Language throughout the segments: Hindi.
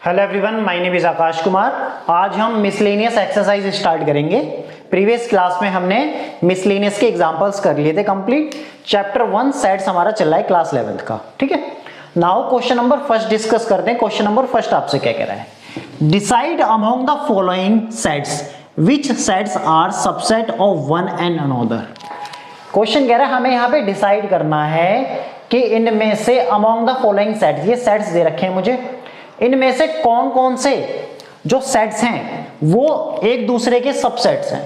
Hello everyone, my name is Akash Kumar. आज हम मिसलेनियस एक्सरसाइज स्टार्ट करेंगे। प्रीवियस क्लास में हमने मिसलेनियस के एग्जांपल्स कर लिए थे कंप्लीट। चैप्टर 1 सेट्स हमारा चल रहा है क्लास 11th का, ठीक है। Now question number first discuss करते हैं। क्वेश्चन नंबर फर्स्ट आपसे क्या कह रहा है, decide among the following sets which sets are subset of one and another. Question कह रहा है हमें यहाँ पे डिसाइड करना है कि इनमें से अमॉन्ग द फॉलोइंग सेट्स, ये सेट्स दे रखे हैं मुझे, इनमें से कौन कौन से जो सेट्स हैं वो एक दूसरे के सबसेट्स हैं।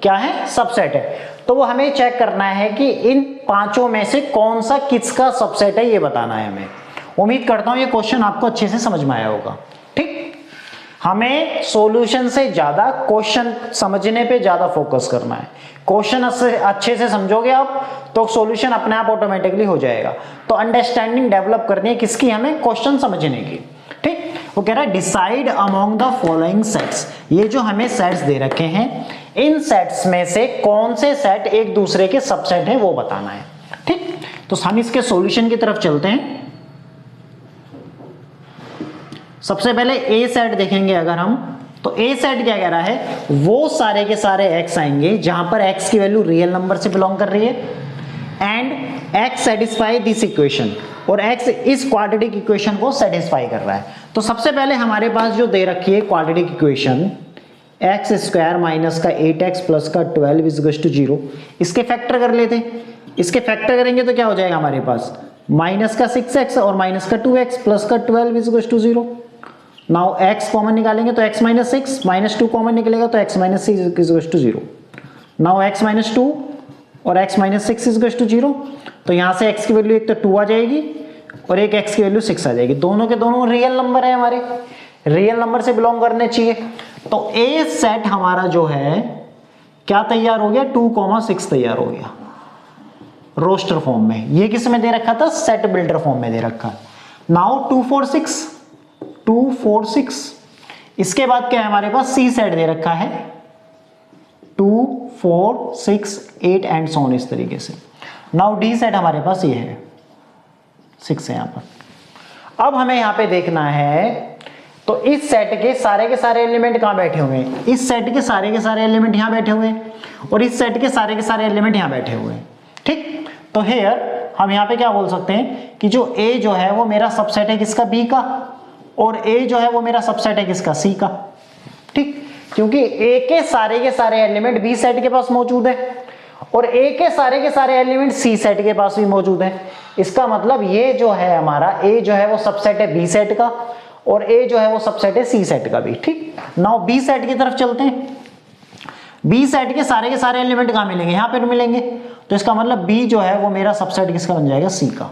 क्या है? सबसेट है। तो वो हमें चेक करना है कि इन पांचों में से कौन सा किसका सबसेट है, ये बताना है हमें। उम्मीद करता हूं ये क्वेश्चन आपको अच्छे से समझ में आया होगा। ठीक, हमें सॉल्यूशन से ज्यादा क्वेश्चन समझने पे ज्यादा फोकस करना है। क्वेश्चन अच्छे से समझोगे आप तो सॉल्यूशन अपने आप ऑटोमेटिकली हो जाएगा। तो अंडरस्टैंडिंग डेवलप करनी है किसकी? हमें क्वेश्चन समझने की। ठीक, वो कह रहा है decide among the following sets. ये जो हमें सेट्स दे रखे हैं, इन सेट्स में से कौन से सेट एक दूसरे के सबसेट हैं वो बताना है। ठीक, तो हम इसके सॉल्यूशन की तरफ चलते हैं। सबसे पहले ए सेट देखेंगे अगर हम, तो ए सेट क्या कह रहा है, वो सारे के सारे एक्स आएंगे जहां पर एक्स की वैल्यू रियल नंबर से बिलोंग कर रही है and x satisfy this equation, और x इस क्वाड्रेटिक इक्वेशन को सेटिस्फाई कर रहा है। तो सबसे पहले हमारे पास जो दे रखी है quadratic equation x square minus का 8x प्लस का 12 इज इक्वल टू 0, इसके फैक्टर कर लेते हैं। इसके फैक्टर करेंगे तो क्या हो जाएगा हमारे पास, माइनस का 6x और माइनस का 2x प्लस का 12 is equal to 0। Now x common निकालेंगे तो x माइनस 6 माइनस 2 कॉमन निकलेगा तो x minus 6 is equal to 0। Now x minus 2 और x minus 6 is equal to 0, तो यहां से x की वैल्यू एक तो 2 आ जाएगी और एक x की वैल्यू 6 आ जाएगी। दोनों के दोनों रियल नंबर है, हमारे रियल नंबर से बिलोंग करने चाहिए। तो A सेट हमारा जो है क्या तैयार हो गया, 2,6 तैयार हो गया रोस्टर फॉर्म में। ये किस में दे रखा था, सेट बिल्डर फॉर्म में दे रखा। नाउ 246 इसके बाद क्या है हमारे पास, C सेट दे रखा है 2, 4, 6, 8 एंड सो ऑन, इस तरीके से। नाउ D सेट हमारे पास ये है 6 है यहां पर। अब हमें यहां पे देखना है तो इस सेट के सारे एलिमेंट कहां बैठे हुए हैं, इस सेट के सारे एलिमेंट यहां बैठे हुए हैं और इस सेट के सारे एलिमेंट यहां बैठे हुए हैं। ठीक, तो हेयर हम यहां पे क्या बोल सकते हैं कि जो A जो है वो मेरा सबसेट है किसका, B का, और A जो है वो मेरा सबसेट है किसका, C का। ठीक, क्योंकि A के सारे एलिमेंट B सेट के पास मौजूद है और A के सारे एलिमेंट C सेट के पास भी मौजूद है। इसका मतलब ये जो है हमारा A जो है वो सबसेट है B सेट का और A जो है वो सबसेट है C सेट का भी। ठीक, नाउ B सेट की तरफ चलते हैं। B सेट के सारे एलिमेंट कहां मिलेंगे, यहां पर मिलेंगे। तो इसका मतलब B जो है वो मेरा सबसेट किसका बन जाएगा, C का।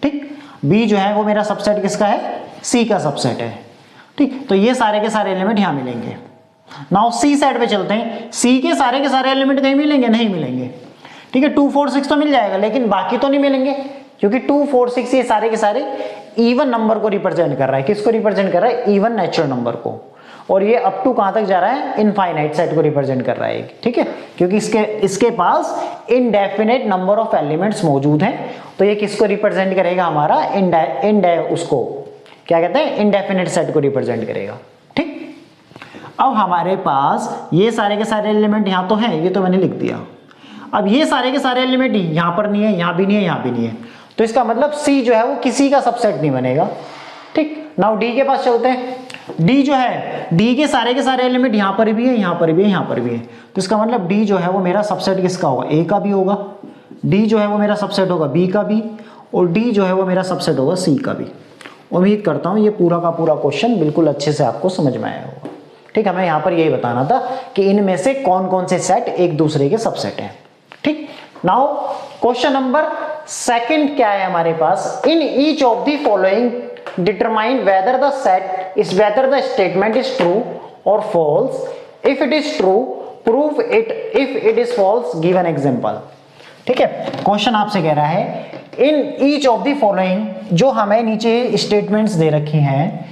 ठीक, B जो है वो मेरा सबसेट किसका है, C का सबसेट है। ठीक, तो ये सारे के सारे एलिमेंट यहां मिलेंगे। नाउ C सेट पे चलते हैं। C के सारे एलिमेंट कहीं मिलेंगे, नहीं मिलेंगे। ठीक है, 2, 4, 6 तो मिल जाएगा लेकिन बाकी तो नहीं मिलेंगे, क्योंकि 2, 4, 6 ये सारे के सारे इवन नंबर को रिप्रेजेंट कर रहा है। किसको रिप्रेजेंट कर रहा है, इवन नेचुरल नंबर को। और ये अप टू कहां तक जा रहा है, इनफाइनाइट सेट को रिप्रेजेंट कर रहा है। ठीक है, क्योंकि इसके पास इनडेफिनेट नंबर ऑफ एलिमेंट्स मौजूद हैं। तो ये किसको रिप्रेजेंट करेगा, हमारा उसको क्या कहते हैं, इनडेफिनेट सेट को रिप्रेजेंट करेगा। ठीक, अब हमारे पास ये सारे के सारे एलिमेंट यहां तो हैं, ये तो मैंने लिख दिया। अब ये सारे के सारे एलिमेंट यहां पर नहीं है, यहां भी नहीं है, यहां भी नहीं है। तो इसका मतलब C जो है वो किसी का सबसेट नहीं बनेगा। ठीक, नाउ D के पास चलते हैं। D जो है, D के सारे एलिमेंट यहां पर भी है, यहां पर भी है, यहां पर भी है। तो इसका मतलब D जो है वो मेरा सबसेट किसका होगा, A का भी होगा। D जो है वो मेरा सबसेट होगा B का भी, और D जो है वो मेरा सबसेट होगा C का भी। उम्मीद करता हूं ये पूरा का पूरा क्वेश्चन बिल्कुल अच्छे से आपको समझ में आया होगा। ठीक, हमें यहां पर यही बताना था कि इनमें से कौन कौन से सेट एक दूसरे के सबसेट हैं। ठीक, नाउ क्वेश्चन नंबर सेकंड क्या है हमारे पास, in each of the following determine whether the statement is true और false. If it is true prove it, if it is false give an example. ठीक है, क्वेश्चन आपसे कह रहा है in each of the following, जो हमें नीचे स्टेटमेंट्स दे रखी हैं,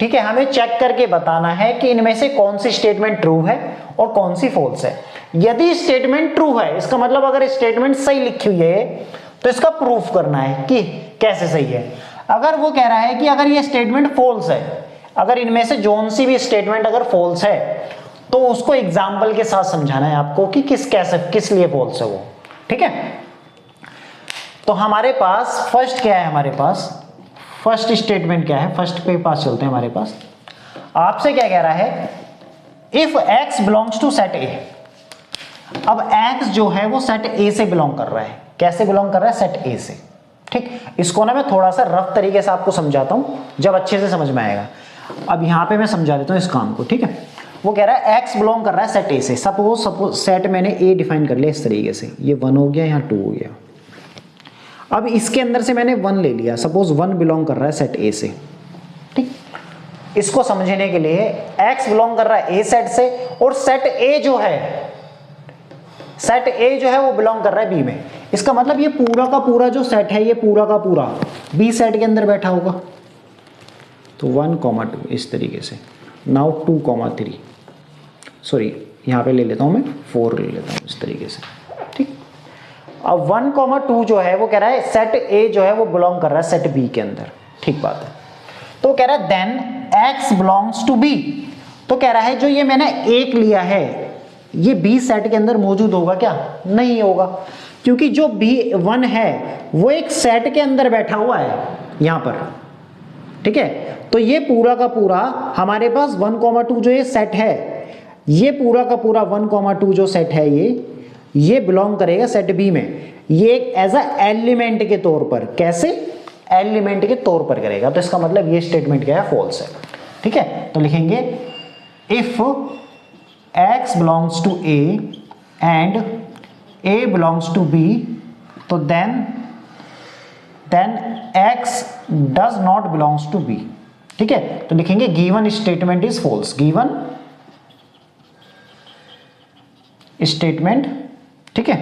ठीक है, हमें चेक करके बताना है कि इनमें से कौन सी स्टेटमेंट ट्रू है और कौन सी फॉल्स है। यदि स्टेटमेंट ट्रू है, इसका मतलब अगर स्टेटमेंट सही लिखी हुई है तो इसका प्रूफ करना है कि कैसे सही है। अगर वो कह रहा है कि अगर ये स्टेटमेंट फॉल्स है, अगर इनमें से जोन सी भी स्टेटमेंट अगर फॉल्स है तो उसको एग्जाम्पल के साथ समझाना है आपको कि किस लिए फॉल्स है वो, ठीक है। तो हमारे पास फर्स्ट क्या है, हमारे पास फर्स्ट स्टेटमेंट क्या है, फर्स्ट पे पास चलते हैं। हमारे पास आपसे क्या कह रहा है, if x belongs to set A. अब x जो है वो सेट ए से बिलोंग कर रहा है। कैसे बिलोंग कर रहा है, सेट ए से, ठीक। इसको ना मैं थोड़ा सा रफ तरीके से आपको समझाता हूं, जब अच्छे से समझ में आएगा। अब यहां पे मैं समझा देता हूं इस काम को, ठीक है। वो कह रहा है x बिलोंग कर रहा है सेट ए से। सपोज सेट मैंने ए डिफाइन कर लिया इस तरीके से, ये 1 हो गया, यहाँ 2 हो गया। अब इसके अंदर से मैंने 1 ले लिया, सपोज 1 बिलोंग कर रहा है सेट ए से, ठीक। इसको समझने के लिए x बिलोंग कर रहा है ए सेट से, और सेट ए जो है वो बिलोंग कर रहा है बी में। इसका मतलब ये पूरा का पूरा जो सेट है, ये पूरा का पूरा बी सेट के अंदर बैठा होगा। तो 1, 2 इस तरीके से। नाउ 2, 3, सॉरी यहाँ पे ले लेता हूँ मैं 4 ले लेता हूँ इस तरीके से, ठीक। अब 1, 2 जो है वो कह रहा है सेट ए जो है वो बिलोंग कर रहा है सेट बी के अंदर, ठीक बात है। तो कह रहा है then x belongs to B. तो कह रहा है जो ये मैंने 1 लिया है ये बी सेट के अंदर मौजूद होगा क्या, नहीं होगा, क्योंकि जो B1 है वो एक सेट के अंदर बैठा हुआ है यहां पर, ठीक है। तो ये पूरा का पूरा हमारे पास 1, 2 जो ये सेट है, ये पूरा का पूरा 1, 2 जो सेट है ये बिलोंग करेगा सेट बी में। ये एक एज अ एलिमेंट के तौर पर, कैसे, एलिमेंट के तौर पर करेगा। तो इसका मतलब ये स्टेटमेंट क्या है, फॉल्स है, ठीक है। तो लिखेंगे if x belongs to a and a belongs to b, तो then x does not belongs to b, ठीक है। तो लिखेंगे given statement is false, given statement, ठीक है।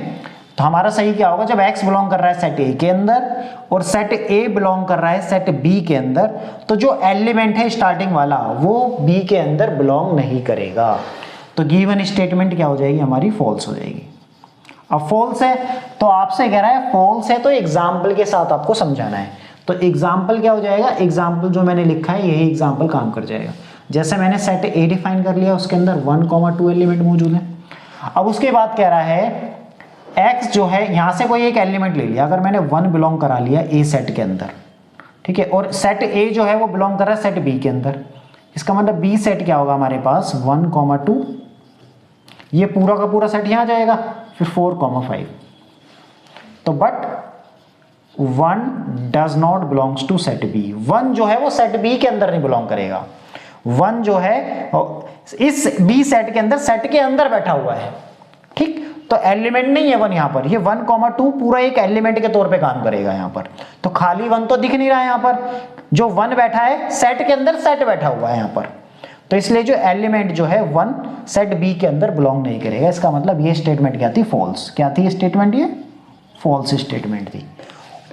तो हमारा सही क्या होगा, जब x बिलोंग कर रहा है सेट a के अंदर और सेट a बिलोंग कर रहा है सेट b के अंदर, तो जो एलिमेंट है स्टार्टिंग वाला वो b के अंदर बिलोंग नहीं करेगा। तो गिवन स्टेटमेंट क्या हो जाएगी, हमारी फॉल्स हो जाएगी। अब फॉल्स है तो आपसे कह रहा है फॉल्स है तो एग्जाम्पल के साथ आपको समझाना है। तो एग्जाम्पल क्या हो जाएगा, एग्जाम्पल जो मैंने लिखा है यही एग्जाम्पल काम कर जाएगा। जैसे मैंने सेट ए डिफाइन कर लिया, उसके अंदर 1, 2 एलिमेंट मौजूद है। अब उसके बाद कह रहा है x जो है यहां से कोई एक एलिमेंट ले लिया, अगर मैंने 1 बिलोंग करा लिया ए सेट के अंदर, ठीक है, और सेट ए जो है वो बिलोंग कर रहा है सेट बी के अंदर। इसका मतलब बी सेट क्या होगा हमारे पास 1, 2, ये पूरा का पूरा सेट यहां जाएगा, फिर 4, 5। तो but 1 does not belongs to set B. 1 जो है वो सेट बी के अंदर नहीं बिलोंग करेगा। 1 जो है इस बी सेट के अंदर, सेट के अंदर बैठा हुआ है, ठीक। तो एलिमेंट नहीं है 1 यहां पर, ये 1, 2 पूरा एक एलिमेंट के तौर पे काम करेगा यहां पर। तो खाली 1 तो दिख नहीं रहा है यहां पर, जो 1 बैठा है सेट के अंदर, सेट बैठा हुआ है यहां पर। तो इसलिए जो एलिमेंट जो है 1 सेट बी के अंदर बिलोंग नहीं करेगा। इसका मतलब ये स्टेटमेंट क्या थी, फॉल्स। क्या थी स्टेटमेंट, ये फॉल्स स्टेटमेंट थी।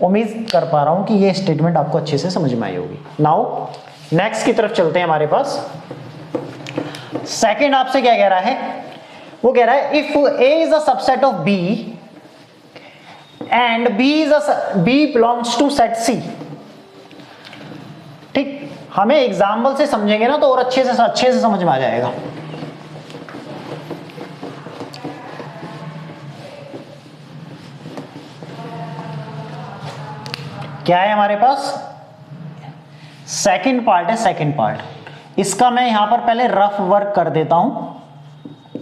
उम्मीद कर पा रहा हूं कि ये स्टेटमेंट आपको अच्छे से समझ में आई होगी। नाउ नेक्स्ट की तरफ चलते हैं। हमारे पास सेकंड आपसे क्या कह रहा है, वो कह रहा है if a is a subset of b and b belongs to set c, ठीक। हमें एग्जाम्पल से समझेंगे ना तो और अच्छे से समझ में आ जाएगा। क्या है हमारे पास, सेकंड पार्ट है। सेकंड पार्ट इसका मैं यहां पर पहले रफ वर्क कर देता हूं,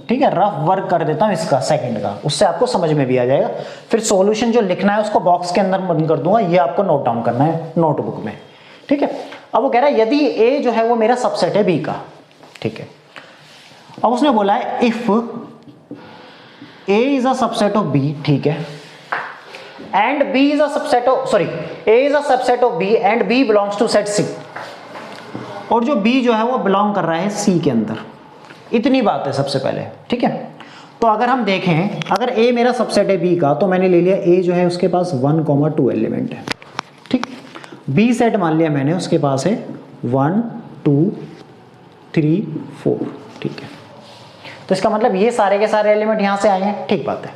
ठीक है, रफ वर्क कर देता हूं इसका सेकंड का, उससे आपको समझ में भी आ जाएगा। फिर सॉल्यूशन जो लिखना है उसको बॉक्स के अंदर बंद कर दूंगा, ये आपको नोट डाउन करना है नोटबुक में, ठीक है। अब वो कह रहा है यदि ए जो है वो मेरा सबसेट है बी का, ठीक है। अब उसने बोला है if A is a subset of B, ठीक है, and B is a subset of, sorry, A is a subset of B and B belongs to set C, और जो बी जो है वो बिलोंग कर रहा है सी के अंदर। इतनी बात है सबसे पहले, ठीक है। तो अगर हम देखें, अगर ए मेरा सबसेट है बी का, तो मैंने ले लिया ए जो है उसके पास 1, 2 एलिमेंट है, ठीक। बी सेट मान लिया मैंने, उसके पास है 1, 2, 3, 4, ठीक है। तो इसका मतलब ये सारे के सारे एलिमेंट यहां से आए हैं, ठीक बात है।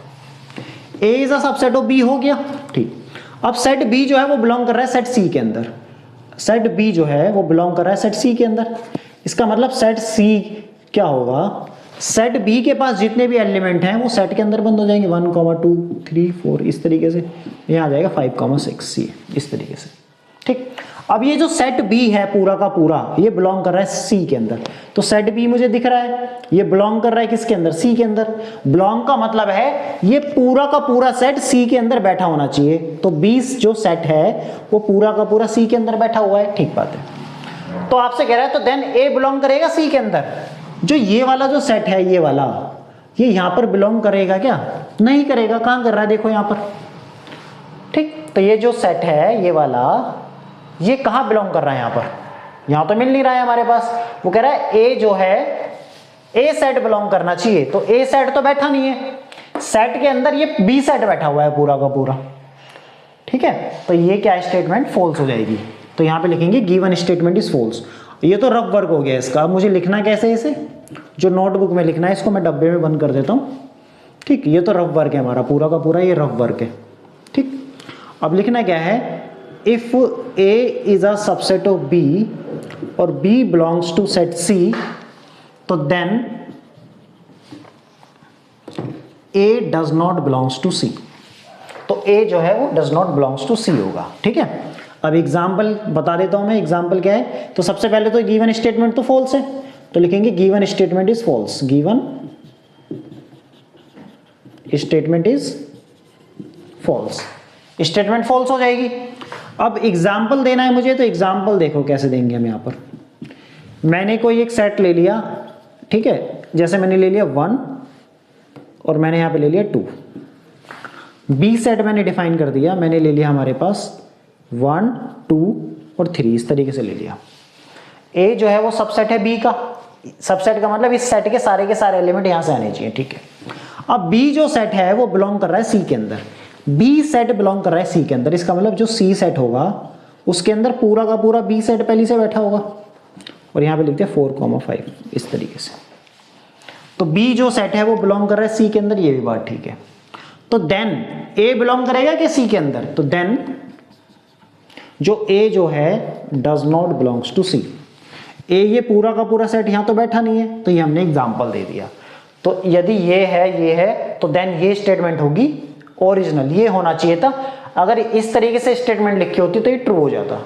A is a subset of B हो गया, ठीक। अब सेट बी जो है वो बिलोंग कर रहा है सेट सी के अंदर, सेट बी जो है वो बिलोंग कर रहा है सेट सी के अंदर। इसका मतलब सेट सी क्या होगा, सेट बी के पास जितने भी एलिमेंट हैं वो सेट के अंदर बंद हो जाएंगे, 1, 2, 3, 4 इस तरीके से, यहाँ आ जाएगा 5, 6 सी इस तरीके से। ठीक, अब ये जो सेट बी है पूरा का पूरा ये बिलोंग कर रहा है सी के अंदर, तो सेट बी मुझे दिख रहा है ये बिलोंग कर रहा है किसके अंदर, सी के अंदर। बिलोंग का मतलब है ये पूरा का पूरा सेट सी के अंदर बैठा होना चाहिए, तो 20 जो सेट है वो पूरा का पूरा सी के अंदर बैठा हुआ है। ठीक बात है, तो आपसे कह रहा है तो देन ए बिलोंग करेगा सी के अंदर। जो ये वाला जो सेट है ये वाला, ये यहां पर बिलोंग करेगा क्या, नहीं करेगा। कहां कर रहा है देखो यहां पर। ठीक, तो ये जो सेट है ये वाला ये कहां बिलोंग कर रहा है, यहां पर, यहां तो मिल नहीं रहा है हमारे पास। वो कह रहा है ए जो है ए सेट बिलोंग करना चाहिए, तो ए सेट तो बैठा नहीं है, सेट के अंदर ये बी सेट बैठा हुआ है पूरा का पूरा। ठीक है, तो ये क्या स्टेटमेंट फॉल्स हो जाएगी, तो यहां पे लिखेंगे गिवन स्टेटमेंट इज फॉल्स। ये तो रफ वर्क हो गया इसका। अब मुझे लिखना कैसे इसे, जो नोटबुक में लिखना है इसको मैं डब्बे में बंद कर देता हूं। ठीक, ये तो रफ वर्क है हमारा पूरा का पूरा, ये रफ वर्क है। ठीक, अब लिखना क्या है, if A is a subset of B और B belongs to set C, तो then A does not belongs to C. तो ए जो है वो does not belongs to C होगा। ठीक है, अब एग्जाम्पल बता देता हूं मैं, एग्जाम्पल क्या है। तो सबसे पहले तो गिवन स्टेटमेंट तो फॉल्स है, तो लिखेंगे given statement is false, given statement is false, statement false हो जाएगी। अब एग्जाम्पल देना है मुझे, तो एग्जाम्पल देखो कैसे देंगे हम। यहां पर मैंने कोई एक सेट ले लिया, ठीक है, जैसे मैंने ले लिया 1 और मैंने यहां पे ले लिया 2। बी सेट मैंने डिफाइन कर दिया, मैंने ले लिया हमारे पास 1, 2 और 3 इस तरीके से ले लिया। ए जो है वो सबसेट है बी का, सबसेट का मतलब इस सेट के सारे एलिमेंट यहां से आने चाहिए। ठीक है, अब बी जो सेट है वो बिलोंग कर रहा है सी के अंदर, बी सेट बिलोंग कर रहा है सी के अंदर, इसका मतलब जो सी सेट होगा उसके अंदर पूरा का पूरा बी सेट पहले से बैठा होगा। और यहां पे लिखते हैं 4, 5 इस तरीके से। तो बी जो सेट है वो बिलोंग कर रहा है सी के अंदर, ये भी बात ठीक है। तो देन ए बिलोंग करेगा कि सी के अंदर, तो देन जो ए जो है डज नॉट बिलोंग्स टू सी। ए ये पूरा का पूरा सेट यहां तो बैठा नहीं है, तो ये हमने एग्जांपल दे दिया। तो यदि ये है तो देन ये स्टेटमेंट होगी ओरिजिनल, ये होना चाहिए था। अगर इस तरीके से स्टेटमेंट लिखी होती तो ये ट्रू हो जाता,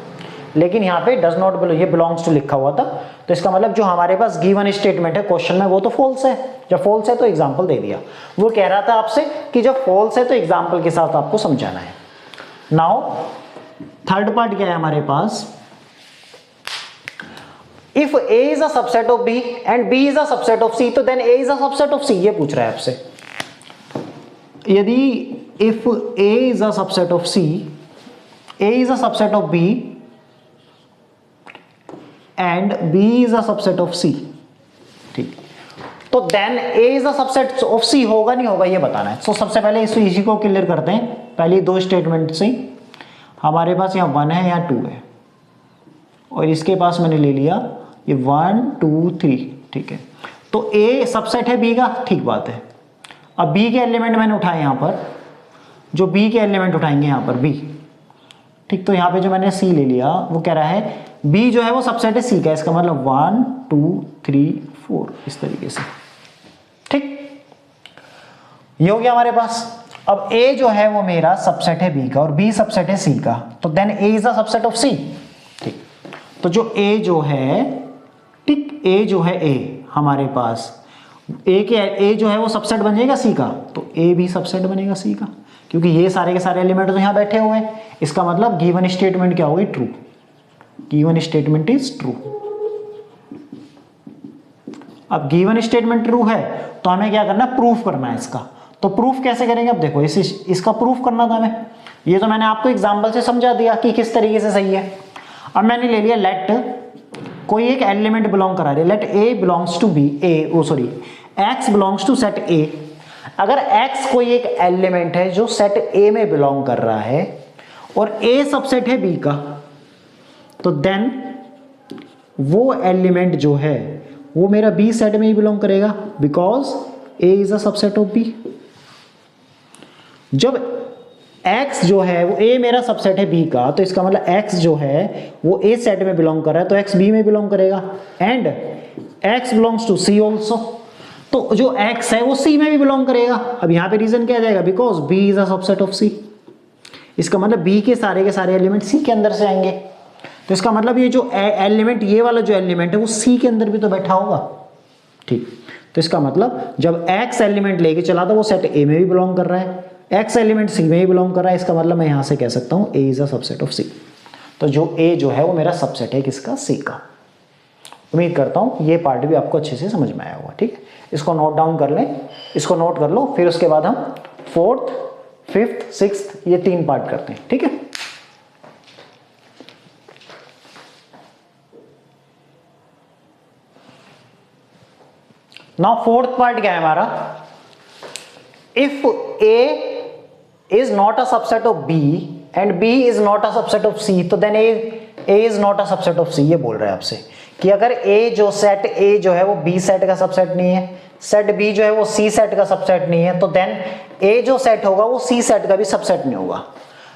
लेकिन यहाँ पे डज नॉट बिलोंग, ये बिलोंग्स टू लिखा हुआ था, तो इसका मतलब जो हमारे पास गिवन स्टेटमेंट है क्वेश्चन में वो तो फॉल्स है। जब फॉल्स है तो एग्जांपल दे दिया। वो कह रहा था आपसे कि जब फॉल्स है तो एग्जांपल के साथ आपको समझाना है। नाउ थर्ड पार्ट क्या है हमारे पास, if A is a subset of B and B is a subset of C, तो then A is a subset of C, ये पूछ रहा है आपसे। यदि if A is a subset of C, A is a subset of B and B is a subset of C, ठीक, तो then A is a subset of C होगा नहीं होगा ये बताना है। तो सबसे पहले इसी को क्लियर करते हैं। पहले दो स्टेटमेंट से हमारे पास यहाँ 1 है यहाँ 2 है, और इसके पास मैंने ले लिया ये 1, 2, 3, ठीक है। तो ए सबसेट है बी का, ठीक बात है। अब बी के एलिमेंट मैंने उठाए यहाँ पर, जो बी के एलिमेंट उठाएंगे यहाँ पर बी, ठीक, तो यहाँ पे जो मैंने सी ले लिया वो कह रहा है बी जो है वो सबसेट है सी का, इसका मतलब 1, 2, 3, 4 इस तरीके से, ठीक, ये हो गया हमारे पास। अब ए जो है वो मेरा सबसेट है बी का और बी सबसेट है सी का, तो then A is the subset of C, ठीक। तो जो ए जो है, ठीक, ए जो है ए हमारे पास ए जो है वो सबसेट बन जाएगा सी का, तो ए भी सबसेट बनेगा सी का, क्योंकि ये सारे के सारे एलिमेंट तो यहां बैठे हुए हैं। इसका मतलब गिवन स्टेटमेंट क्या होगी, true. Given statement is true. अब गिवन स्टेटमेंट ट्रू है तो हमें क्या करना है, प्रूफ करना है इसका। तो प्रूफ कैसे करेंगे, अब देखो इसका प्रूफ करना था हमें, ये तो मैंने आपको एग्जांपल से समझा दिया कि किस तरीके से सही है। अब मैंने ले लिया लेट कोई एक एलिमेंट बिलोंग करा रहे, let A belongs to B, X belongs to set A. अगर एक्स कोई एक एलिमेंट है जो सेट ए में बिलोंग कर रहा है और ए सबसेट है बी का, तो देन वो एलिमेंट जो है वो मेरा बी सेट में ही बिलोंग करेगा, because A is a subset of B. जब x जो है वो a मेरा सबसेट है b का, तो इसका मतलब x जो है वो a सेट में बिलोंग कर रहा है, तो x b में बिलोंग करेगा, and x belongs to c also, तो जो x है वो c में भी बिलोंग करेगा। अब यहाँ पे रीजन क्या आ जाएगा, because b is a subset of c, इसका मतलब b के सारे एलिमेंट c के अंदर से आएंगे, तो इसका मतलब ये जो एलिमेंट, ये वाला जो एलिमेंट है वो c के अंदर भी तो बैठा होगा, ठीक। तो इसका मतलब जब x एलिमेंट लेके चला था वो सेट a में भी बिलोंग कर रहा है, x एलिमेंट c में भी बिलोंग कर रहा है, इसका मतलब मैं यहां से कह सकता हूं a is a subset of c। तो जो a जो है वो मेरा सबसेट है किसका, c का। उम्मीद करता हूं ये पार्ट भी आपको अच्छे से समझ में आया होगा, ठीक है। इसको नोट डाउन कर लें, इसको नोट कर लो, फिर उसके बाद हम 4th, 5th, 6th ये 3 पार्ट करते हैं, ठीक है। नाउ 4th पार्ट क्या है हमारा, if a is not a subset of b and b is not a subset of c, तो then a is not a subset of c। ये बोल रहा है आपसे कि अगर a जो सेट a जो है वो b सेट का सबसेट नहीं है, सेट b जो है वो c सेट का सबसेट नहीं है, तो देन a जो सेट होगा वो c सेट का भी सबसेट नहीं होगा,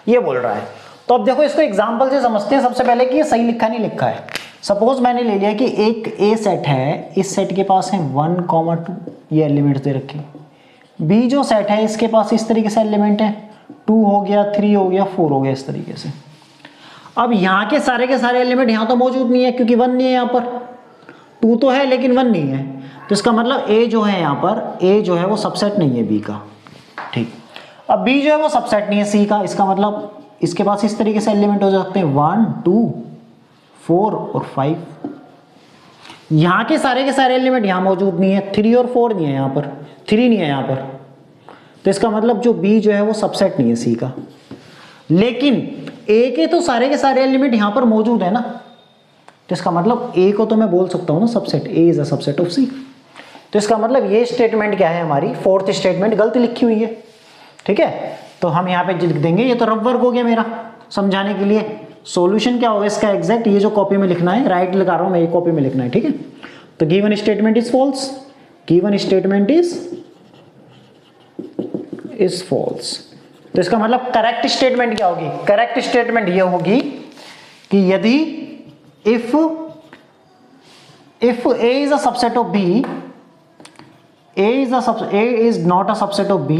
ये बोल रहा है। तो अब देखो इसको एग्जांपल से समझते हैं सबसे पहले कि ये सही लिखा नहीं लिखा है। सपोज मैंने ले लिया कि एक a सेट है, इस सेट के पास है 1, 2 ये एलिमेंट्स दे रखे, b जो सेट है इसके पास इस तरीके से एलिमेंट है, 2 हो गया, 3 हो गया, 4 हो गया, इस तरीके से। अब यहाँ के सारे एलिमेंट यहाँ तो मौजूद नहीं है क्योंकि 1 नहीं है, यहाँ पर 2 तो है लेकिन 1 नहीं है, तो इसका मतलब a जो है यहाँ पर a जो है वो सबसेट नहीं है b का, ठीक। अब b जो है वो सबसेट नहीं है c का, इसका मतलब इसके पास इस तरीके से एलिमेंट हो सकते हैं 1, 2, 4 और 5। यहाँ के सारे एलिमेंट यहाँ मौजूद नहीं है, 3 और 4 नहीं है यहाँ पर, 3 नहीं है यहाँ पर, तो इसका मतलब जो b जो है वो सबसेट नहीं है c का। लेकिन a के तो सारे के सारे एलिमेंट यहाँ पर मौजूद है ना, तो इसका मतलब a को तो मैं बोल सकता हूँ ना subset, a is a subset of c। तो इसका मतलब ये स्टेटमेंट क्या है, हमारी 4th स्टेटमेंट गलत लिखी हुई है, ठीक है। तो हम यहाँ पे लिख देंगे, ये तो रफ वर्क हो गया मेरा समझाने के लिए। सॉल्यूशन क्या होगा इसका एग्जैक्ट, ये जो कॉपी में लिखना है, राइट लगा रहा हूँ मैं, ये कॉपी में लिखना है, ठीक है। तो given statement is false, given statement is false. तो इसका मतलब करेक्ट स्टेटमेंट क्या होगी, करेक्ट स्टेटमेंट ये होगी कि यदि if a is a subset of b, a is not a subset of b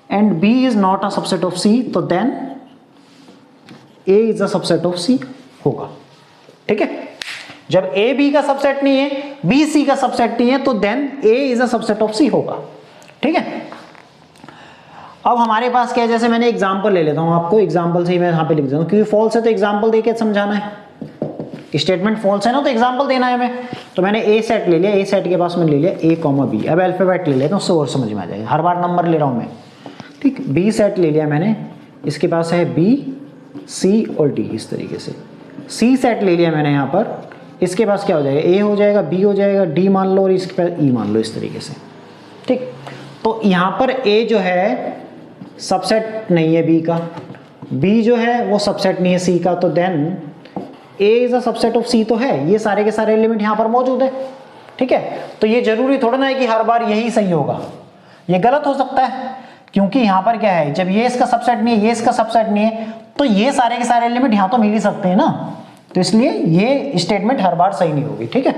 and b is not a subset of c, तो then a is a subset of c होगा, ठीक है। जब a b का सबसेट नहीं है, b c का सबसेट नहीं है, तो then a is a subset of c होगा, ठीक है। अब हमारे पास क्या है, जैसे मैंने एग्जांपल ले लेता हूं, आपको एग्जांपल से ही मैं यहाँ पे लिख देता हूं, क्योंकि फॉल्स है तो एग्जांपल देके समझाना है। स्टेटमेंट फॉल्स है ना, तो एग्जांपल देना है हमें। तो मैंने ए सेट ले लिया, ए सेट के पास मैंने ले लिया a, b। अब अल्फाबेट ले लेता हूँ, उससे और समझ में आ जाएगा, हर बार नंबर ले रहा हूँ मैं, ठीक। b सेट ले लिया मैंने, इसके पास है b, c और d, इस तरीके से। c सेट ले लिया मैंने यहाँ पर, इसके पास क्या हो जाएगा, a हो जाएगा, b हो जाएगा, d मान लो और इसके पास e मान लो, इस तरीके से, ठीक। तो यहाँ पर a जो है सबसेट नहीं है b का, b जो है वो सबसेट नहीं है c का, तो then a is a subset of c तो है, ये सारे के सारे एलिमेंट यहाँ पर मौजूद है, ठीक है। तो ये जरूरी थोड़ा ना है कि हर बार यही सही होगा, ये गलत हो सकता है, क्योंकि यहाँ पर क्या है, जब ये इसका सबसेट नहीं है, ये इसका सबसेट नहीं है, तो ये सारे के सारे एलिमेंट यहाँ तो मिल ही सकते हैं ना, तो इसलिए ये स्टेटमेंट हर बार सही नहीं होगी, ठीक है।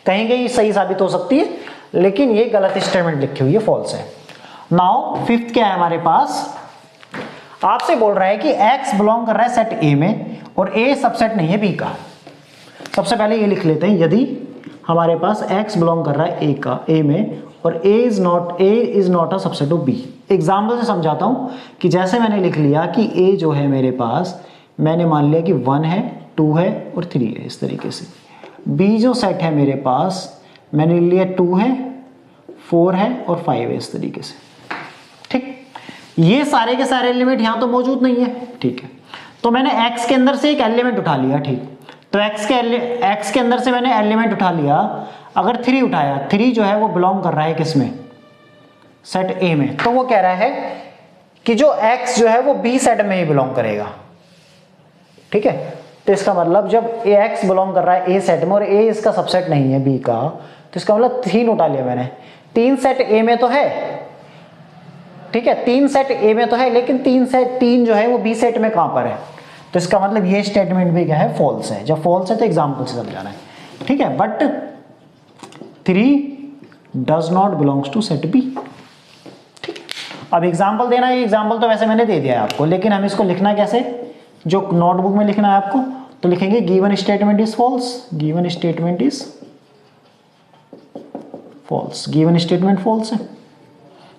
कहीं कहीं सही साबित हो सकती है, लेकिन ये गलत स्टेटमेंट लिखी हुई है, फॉल्स है। नाउ 5th क्या है हमारे पास, आपसे बोल रहा है कि x बिलोंग कर रहा है सेट A में और A सबसेट नहीं है B का। सबसे पहले ये लिख लेते हैं, यदि हमारे पास x बिलोंग कर रहा है A में और A is not a subset of B। Example से समझाता हूं कि जैसे मैंने लिख लिया कि A जो है मेरे पास, मैंने मान लिया कि 1 है, 2 है और 3 है, इस तरीके से। B जो सेट है मेरे पास, मैंने लिया 2 है, 4 है और 5 है, इस तरीके से, ठीक। ये सारे के सारे एलिमेंट यहाँ तो मौजूद नहीं है, ठीक है। तो मैंने x के अंदर से एक एलिमेंट उठा लिया, ठीक। तो x के अंदर से मैंने एलिमेंट उठा लिया, अगर 3 उठाया, 3 जो है वो बिलोंग कर रहा है किसमें, सेट A में, तो वो कह रहा है कि जो x जो है वो B सेट में ही बिलोंग करेगा, ठीक है। तो इसका मतलब जब x बिलोंग कर रहा है A सेट में और A इसका सबसेट नहीं है B का, तो इसका मतलब 3 उठा लिया मैंने, 3 सेट A में तो है, ठीक है, 3 सेट ए में तो है, लेकिन 3 जो है वो बी सेट में कहां पर है, तो इसका मतलब ये स्टेटमेंट भी क्या है, फॉल्स है। जब फॉल्स है तो एग्जाम्पल से समझाना है, ठीक है। But 3 does not belongs to set B. अब एग्जाम्पल देना है, एग्जाम्पल तो वैसे मैंने दे दिया है आपको, लेकिन हम इसको लिखना कैसे, जो नोटबुक में लिखना है आपको, तो लिखेंगे given statement is false, given statement is false, given statement false है,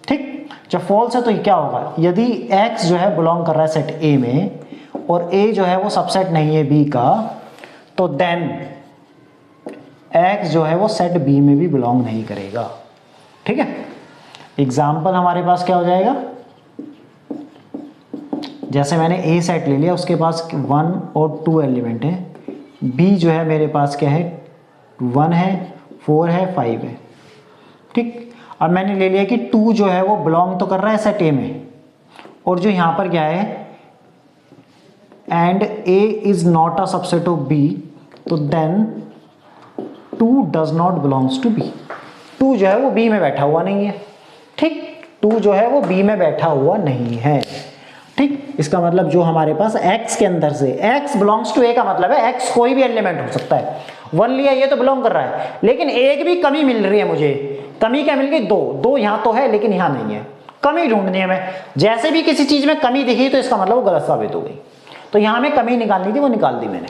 ठीक। जब फॉल्स है तो क्या होगा, यदि x जो है बिलोंग कर रहा है सेट A में और A जो है वो सबसेट नहीं है B का, तो देन x जो है वो सेट B में भी बिलोंग नहीं करेगा, ठीक है। एग्जाम्पल हमारे पास क्या हो जाएगा, जैसे मैंने A सेट ले लिया, उसके पास 1 और 2 एलिमेंट है, B जो है मेरे पास क्या है, 1 है, 4 है, 5 है, ठीक। अब मैंने ले लिया कि 2 जो है वो बिलोंग तो कर रहा है सेट A में, और जो यहाँ पर क्या है, and A is not a subset of B, तो then 2 does not belongs to B। 2 जो है वो B में बैठा हुआ नहीं है, ठीक। 2 जो है वो B में बैठा हुआ नहीं है, ठीक। इसका मतलब जो हमारे पास x के अंदर से, x बिलोंग्स टू A का मतलब है x कोई भी एलिमेंट हो सकता है। 1 लिया, ये तो बिलोंग कर रहा है, लेकिन एक भी कमी मिल रही है मुझे। कमी क्या मिल गई, 2 यहाँ तो है लेकिन यहाँ नहीं है, कमी ढूंढनी है मैं। जैसे भी किसी चीज में कमी दिखी तो इसका मतलब वो गलत साबित हो गई, तो यहाँ में कमी निकालनी थी, वो निकाल दी मैंने।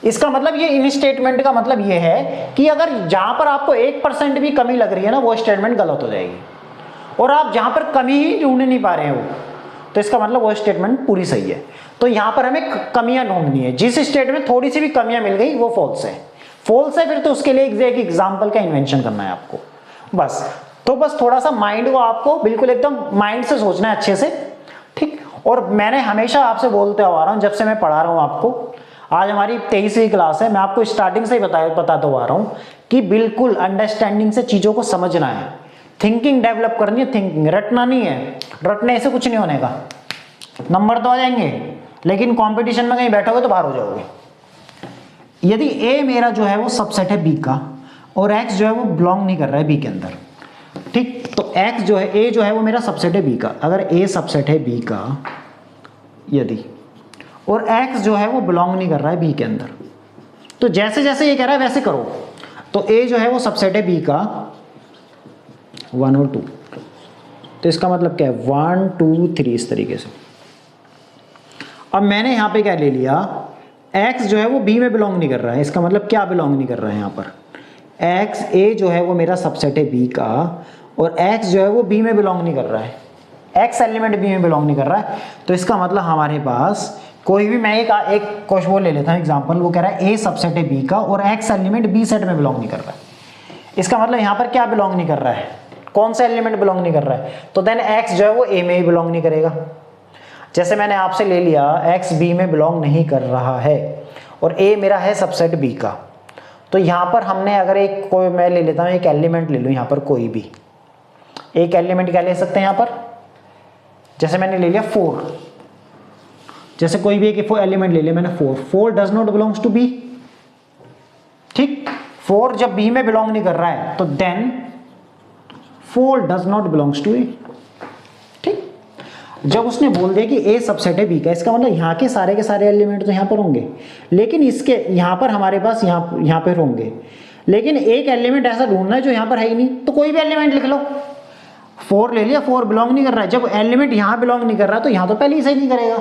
इसका मतलब ये इन स्टेटमेंट का मतलब ये है कि अगर जहां पर आपको 1% भी कमी लग रही है ना, वो स्टेटमेंट गलत हो जाएगी, और आप जहां पर कमी ही ढूंढ नहीं पा रहे हो, तो इसका मतलब वो स्टेटमेंट पूरी सही है। तो यहां पर हमें कमियां ढूंढनी है, जिस स्टेटमेंट में थोड़ी सी भी कमियां मिल गई वो फॉल्स है। फॉल्स है फिर तो उसके लिए एक एग्जाम्पल का इन्वेंशन करना है आपको, बस। तो बस थोड़ा सा माइंड को आपको बिल्कुल एकदम माइंड से सोचना है अच्छे से, ठीक। और मैंने हमेशा आपसे बोलते आ रहा हूं, जब से मैं पढ़ा रहा हूं आपको, आज हमारी 23वीं क्लास है, मैं आपको स्टार्टिंग से ही बताता हुआ रहा हूं कि बिल्कुल अंडरस्टैंडिंग से चीजों को समझना है, थिंकिंग डेवलप करनी है, थिंकिंग, रटना नहीं है। रटने से कुछ नहीं होने का, नंबर तो आ जाएंगे लेकिन कंपटीशन में कहीं बैठोगे तो बाहर हो जाओगे। यदि A मेरा जो है वो सबसेट है B का, और X जो है वो बिलोंग नहीं कर रहा है B के अंदर, ठीक। तो X जो है, A जो है वो मेरा सबसेट है B का, अगर A सबसेट है B का यदि, और X जो है वो बिलोंग नहीं कर रहा है B के अंदर, तो जैसे जैसे ये कह रहा है वैसे करो। तो A जो है वो सबसेट है B का 1 और 2, तो इसका मतलब क्या है 1 2 3 इस तरीके से। अब मैंने यहाँ पे क्या ले लिया, X जो है वो B में बिलोंग नहीं कर रहा है, इसका मतलब क्या बिलोंग नहीं कर रहा है यहाँ पर, X A जो है वो मेरा सबसेट है B का, और X जो है वो B में बिलोंग नहीं कर रहा है, X एलिमेंट B में बिलोंग नहीं कर रहा है। तो इसका मतलब हमारे पास कोई भी, मैं एक क्वेश्चन वो ले लेता हूँ एग्जांपल, वो कह रहा है A सबसेट है B का और X एलिमेंट B सेट में बिलोंग नहीं कर रहा है। इसका मतलब यहाँ पर क्या बिलोंग नहीं कर रहा है, कौन सा एलिमेंट बिलोंग नहीं कर रहा है, तो देन X जो है वो A में ही बिलोंग नहीं करेगा। जैसे मैंने आपसे ले लिया X B में बिलोंग नहीं कर रहा है और A मेरा है सबसेट B का, तो यहाँ पर हमने अगर एक कोई, मैं ले लेता हूँ एक एलिमेंट ले लूँ यहाँ पर, कोई भी एक एलिमेंट क्या ले सकते हैं यहाँ पर, जैसे मैंने ले लिया 4, जैसे कोई भी एक एलिमेंट ले लिया मैंने 4 does not belongs to B, ठीक। 4 जब B में बिलोंग नहीं कर रहा है तो then 4 does not belongs to A, ठीक। जब उसने बोल दिया कि A सबसेट है B का, इसका मतलब यहाँ के सारे एलिमेंट तो यहाँ पर होंगे, लेकिन इसके यहाँ पर हमारे पास यहाँ पे होंगे, लेकिन एक एलिमेंट ऐसा ढूंढना है जो यहाँ पर है ही नहीं, तो कोई भी एलिमेंट लिख लो। 4 ले लिया, 4 बिलोंग नहीं कर रहा है, जब एलिमेंट यहाँ बिलोंग नहीं कर रहा तो यहाँ तो पहले ही सही नहीं करेगा,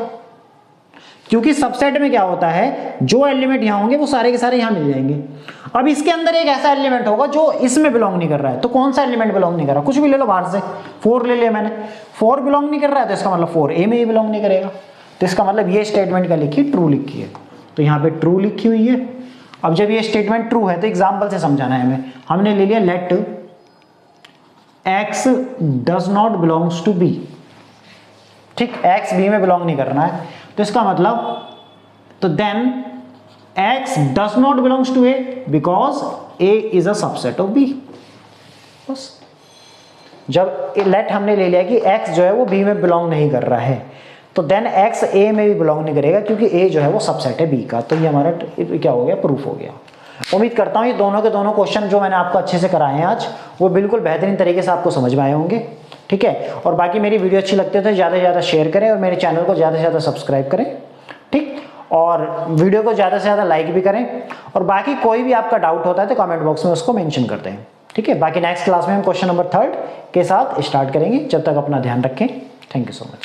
क्योंकि सबसेट में क्या होता है, जो एलिमेंट यहाँ होंगे वो सारे के सारे यहाँ मिल जाएंगे। अब इसके अंदर एक ऐसा एलिमेंट होगा जो इसमें बिलोंग नहीं कर रहा है, तो कौन सा एलिमेंट बिलोंग नहीं कर रहा, कुछ भी ले लो बाहर से, 4 ले लिया मैंने, 4 बिलोंग नहीं कर रहा है तो इसका मतलब 4 A में ही बिलोंग नहीं करेगा, तो इसका मतलब ये स्टेटमेंट क्या लिखी, ट्रू लिखी है, तो यहाँ पे ट्रू लिखी हुई है। अब जब ये स्टेटमेंट ट्रू है तो एग्जाम्पल से समझाना है हमें, हमने ले लिया let X does not belongs to B, ठीक, X B में बिलोंग नहीं करना है, तो इसका मतलब, तो then X does not belongs to A because A is a subset of B, बस। जब लेट हमने ले लिया कि X जो है वो B में बिलोंग नहीं कर रहा है, तो देन X A में भी बिलोंग नहीं करेगा क्योंकि A जो है वो सबसेट है B का, तो ये हमारा क्या हो गया, प्रूफ हो गया। उम्मीद करता हूँ ये दोनों के दोनों क्वेश्चन जो मैंने आपको अच्छे से कराए हैं आज, वो बिल्कुल बेहतरीन तरीके से आपको समझ में आए होंगे। ठीक है। और बाकी मेरी वीडियो अच्छी लगती है तो ज़्यादा से ज़्यादा शेयर करें और मेरे चैनल को ज़्यादा से ज़्यादा सब्सक्राइब करें, ठीक। और वीडियो को ज़्यादा से ज़्यादा लाइक भी करें। और बाकी कोई भी आपका डाउट होता है तो कमेंट बॉक्स में उसको मेंशन करते हैं, ठीक है। बाकी नेक्स्ट क्लास में हम क्वेश्चन नंबर 3 के साथ स्टार्ट करेंगे। जब तक अपना ध्यान रखें। Thank you so much.